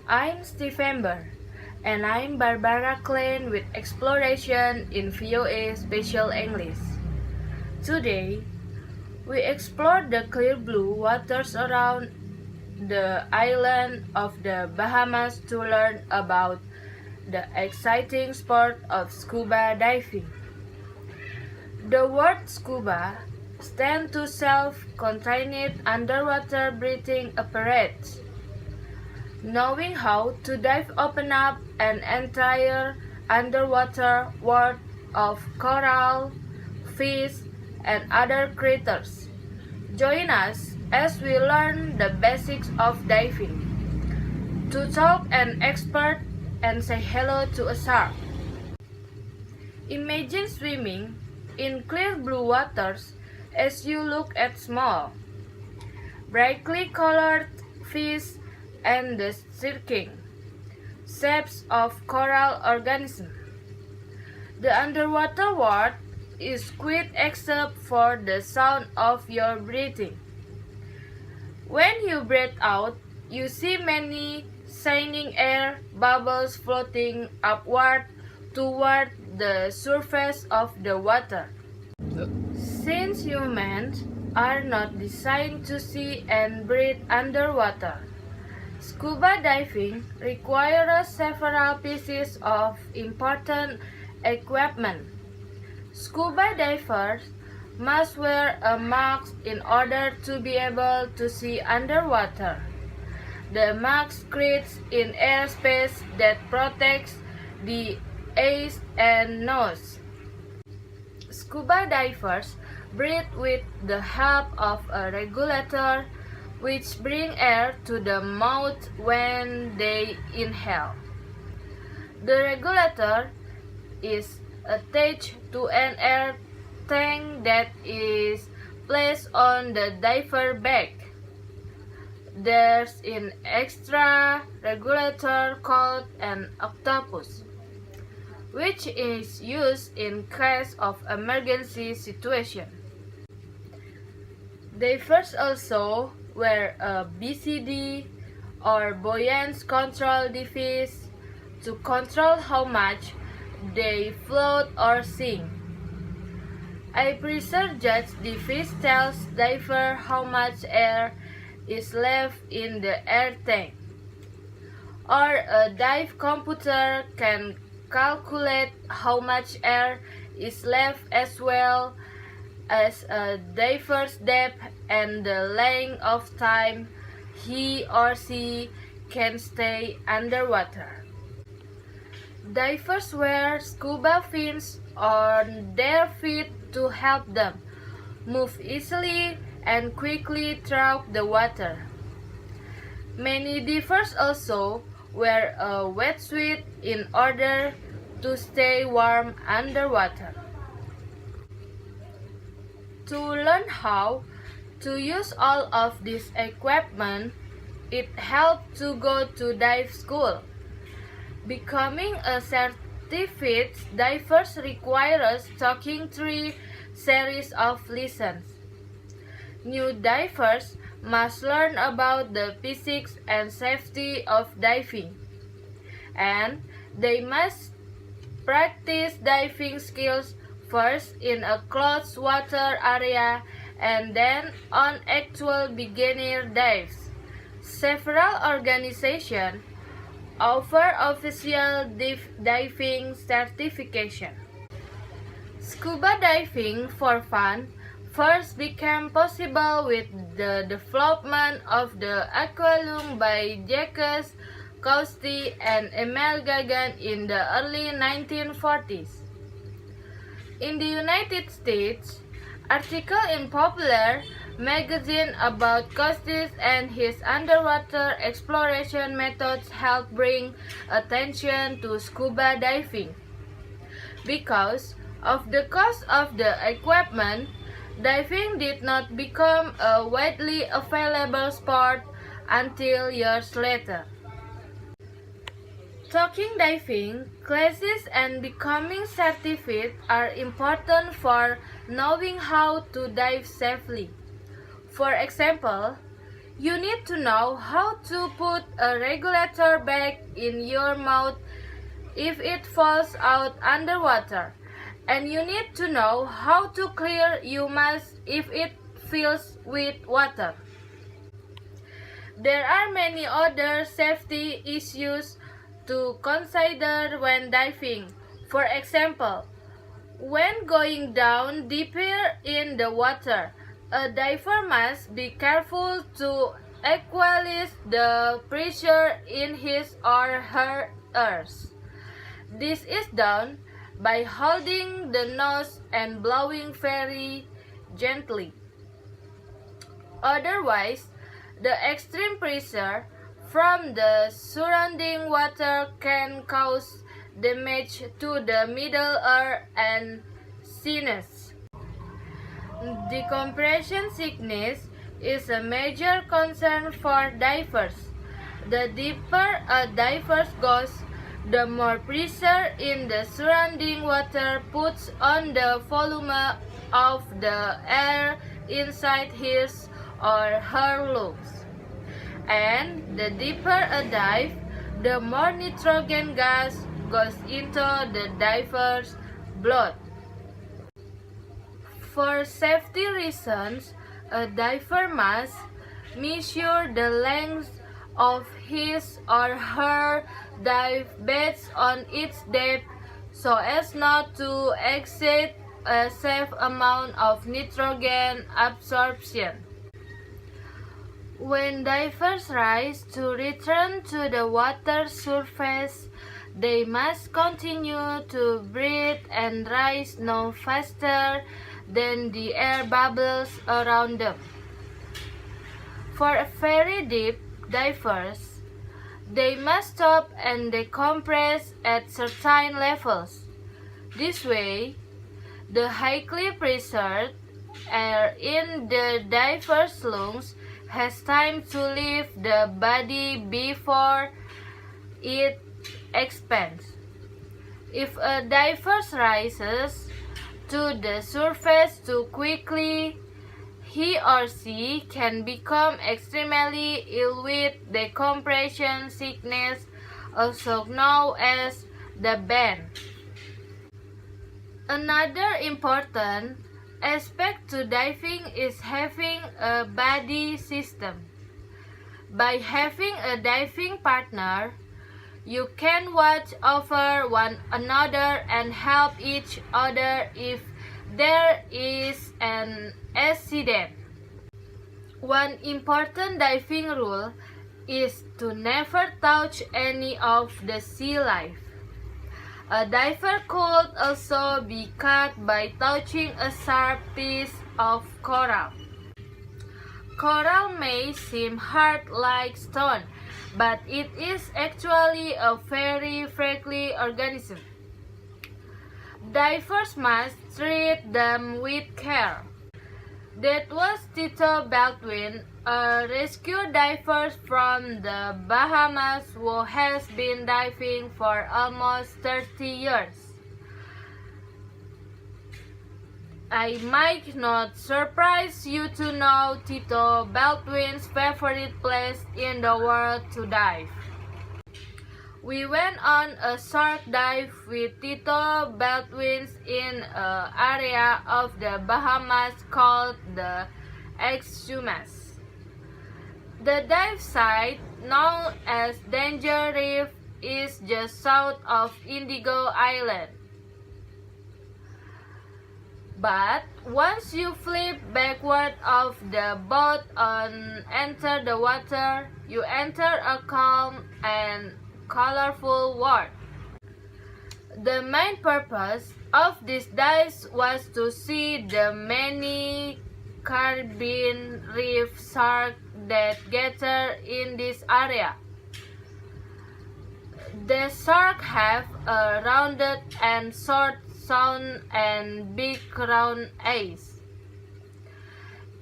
I'm Stephen and I'm Barbara Klein with Exploration in VOA Special English. Today, we explore the clear blue waters around the island of the Bahamas to learn about the exciting sport of scuba diving. The word scuba stands to self-contained underwater breathing apparatus. Knowing how to dive opens up an entire underwater world of coral, fish, and other creatures. Join us as we learn the basics of diving. To talk an expert and say hello to a shark. Imagine swimming in clear blue waters as you look at small, brightly colored fish and the circling shapes of coral organisms. The underwater world is quiet except for the sound of your breathing. When you breathe out, you see many shining air bubbles floating upward toward the surface of the water. Since humans are not designed to see and breathe underwater, scuba diving requires several pieces of important equipment. Scuba divers must wear a mask in order to be able to see underwater. The mask creates in airspace that protects the eyes and nose. Scuba divers breathe with the help of a regulator which brings air to the mouth when they inhale. The regulator is attached to an air tank that is placed on the diver back. There's an extra regulator called an octopus, which is used in case of emergency situation. Divers also wear a BCD or buoyance control device to control how much they float or sink. A pressure gauge device tells diver how much air is left in the air tank. Or a dive computer can calculate how much air is left as well as a diver's depth and the length of time he or she can stay underwater. Divers wear scuba fins on their feet to help them move easily and quickly through the water. Many divers also wear a wetsuit in order to stay warm underwater. To learn how to use all of this equipment, it helps to go to dive school. Becoming a certified diver requires taking 3 series of lessons. New divers must learn about the physics and safety of diving, and they must practice diving skills first in a closed water area and then on actual beginner dives. Several organizations offer official diving certification. Scuba diving for fun first became possible with the development of the aquarium by Jacques Cousteau and Emile Gagin in the early 1940s. In the United States, articles in Popular magazine about Cousteau and his underwater exploration methods helped bring attention to scuba diving. Because of the cost of the equipment, diving did not become a widely available sport until years later. Talking diving, classes and becoming certified are important for knowing how to dive safely. For example, You need to know how to put a regulator back in your mouth if it falls out underwater, and you need to know how to clear your mask if it fills with water. There are many other safety issues to consider when diving. For example, when going down deeper in the water, a diver must be careful to equalize the pressure in his or her ears. This is done by holding the nose and blowing very gently. Otherwise, the extreme pressure from the surrounding water can cause damage to the middle ear and sinus. Decompression sickness is a major concern for divers. The deeper a diver goes, the more pressure in the surrounding water puts on the volume of the air inside his or her lungs. And the deeper a dive, the more nitrogen gas goes into the diver's blood. For safety reasons, a diver must measure the length of his or her dive based on its depth so as not to exceed a safe amount of nitrogen absorption. When divers rise to return to the water surface, they must continue to breathe and rise no faster than the air bubbles around them. For very deep divers, they must stop and decompress at certain levels. This way, the highly pressured air in the diver's lungs has time to leave the body before it expands. If a diver rises to the surface too quickly, he or she can become extremely ill with decompression sickness, also known as the bend. Another important aspect to diving is having a buddy system. By having a diving partner, you can watch over one another and help each other if there is an accident. One important diving rule is to never touch any of the sea life. A diver could also be cut by touching a sharp piece of coral. Coral may seem hard like stone, but it is actually a very fragile organism. Divers must treat them with care. That was Tito Baldwin, a rescue diver from the Bahamas who has been diving for almost 30 years. I might not surprise you to know Tito Baldwin's favorite place in the world to dive. We went on a shark dive with Tito Baldwin in an area of the Bahamas called the Exumas. The dive site, known as Danger Reef, is just south of Indigo Island. But once you flip backward of the boat and enter the water, you enter a calm and colorful world. The main purpose of this dive was to see the many Caribbean reef sharks that gather in this area. The sharks have a rounded and short snout and big round eyes.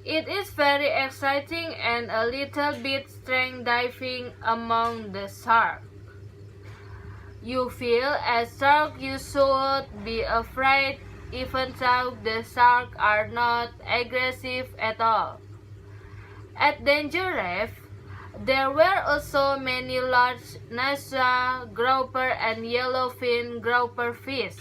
It is very exciting and a little bit strange diving among the sharks. You feel as though you should be afraid even though the sharks are not aggressive at all. At Danger Reef, there were also many large Nasa grouper and yellowfin grouper fish.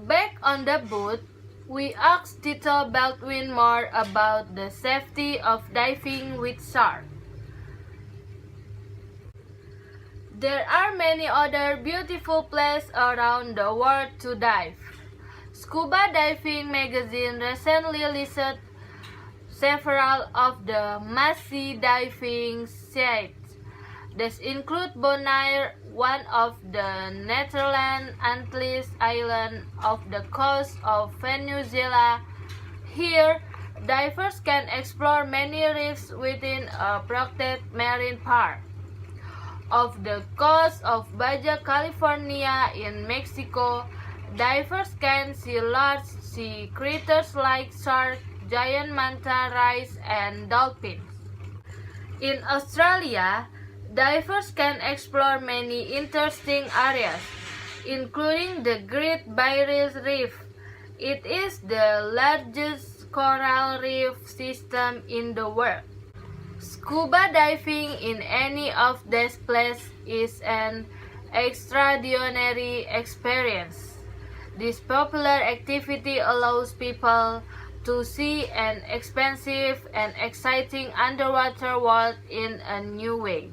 Back on the boat, we asked Tito Baldwin more about the safety of diving with sharks. There are many other beautiful places around the world to dive. Scuba Diving magazine recently listed several of the must-see diving sites. These include Bonaire, one of the Netherlands Antilles islands off the coast of Venezuela. Here, divers can explore many reefs within a protected marine park. Off the coast of Baja California in Mexico, divers can see large sea creatures like sharks, giant manta rays, and dolphins. In Australia, divers can explore many interesting areas, including the Great Barrier Reef. It is the largest coral reef system in the world. Scuba diving in any of these places is an extraordinary experience. This popular activity allows people to see an expansive and exciting underwater world in a new way.